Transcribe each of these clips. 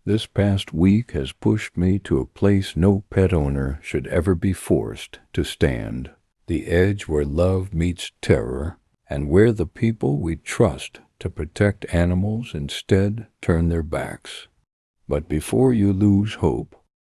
This past week has pushed me to a place no pet owner should ever be forced to stand. The edge where love meets terror, and where the people we trust to protect animals instead turn their backs. But before you lose hope,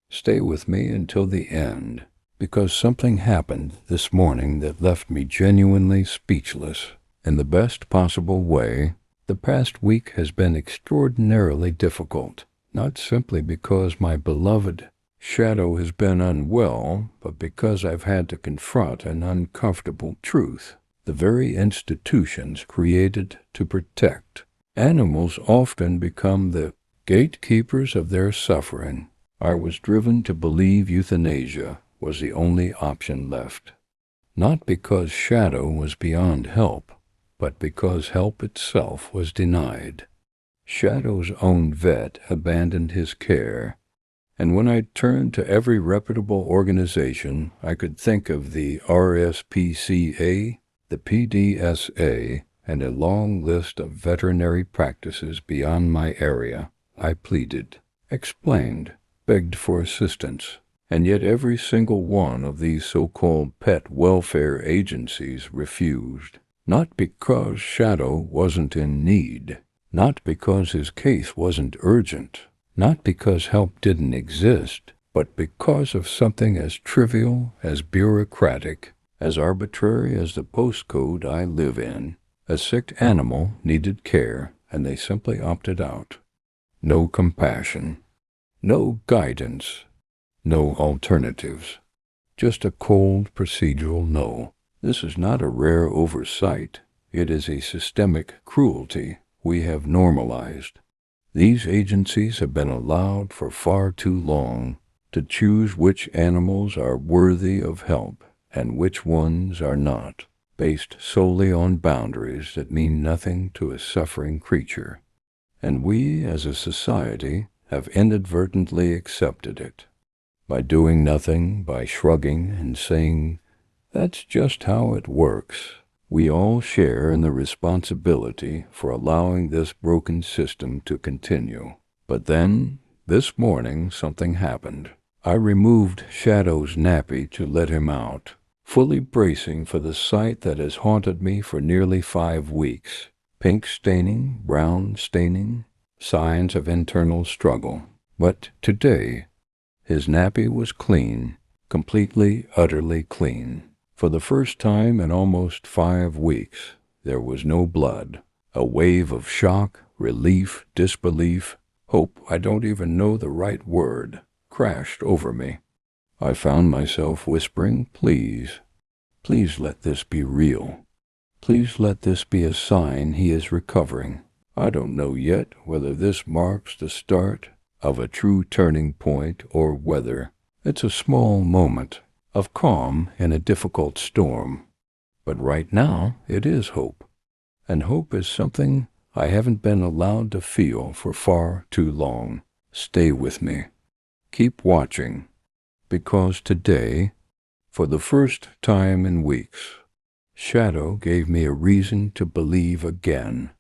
stay with me until the end, because something happened this morning that left me genuinely speechless. In the best possible way, the past week has been extraordinarily difficult, not simply because my beloved Shadow has been unwell, but because I've had to confront an uncomfortable truth. The very institutions created to protect animals often become the gatekeepers of their suffering. I was driven to believe euthanasia was the only option left. Not because Shadow was beyond help, but because help itself was denied. Shadow's own vet abandoned his care, and when I turned to every reputable organization I could think of, the RSPCA, the PDSA, and a long list of veterinary practices beyond my area, I pleaded, explained, begged for assistance. And yet every single one of these so-called pet welfare agencies refused. Not because Shadow wasn't in need, not because his case wasn't urgent, not because help didn't exist, but because of something as trivial, as bureaucratic, as arbitrary as the postcode I live in. A sick animal needed care, and they simply opted out. No compassion, no guidance, no alternatives. Just a cold procedural no. This is not a rare oversight. It is a systemic cruelty we have normalized. These agencies have been allowed for far too long to choose which animals are worthy of help and which ones are not, based solely on boundaries that mean nothing to a suffering creature. And we, as a society, have inadvertently accepted it. By doing nothing, by shrugging and saying, "That's just how it works," we all share in the responsibility for allowing this broken system to continue. But then, this morning, something happened. I removed Shadow's nappy to let him out, fully bracing for the sight that has haunted me for nearly 5 weeks. Pink staining, brown staining, signs of internal struggle. But today, his nappy was clean, completely, utterly clean. For the first time in almost 5 weeks, there was no blood. A wave of shock, relief, disbelief, hope, I don't even know the right word, crashed over me. I found myself whispering, "Please, please let this be real. Please let this be a sign he is recovering." I don't know yet whether this marks the start of a true turning point or whether it's a small moment of calm in a difficult storm. But right now it is hope. And hope is something I haven't been allowed to feel for far too long. Stay with me. Keep watching. Because today, for the first time in weeks, Shadow gave me a reason to believe again.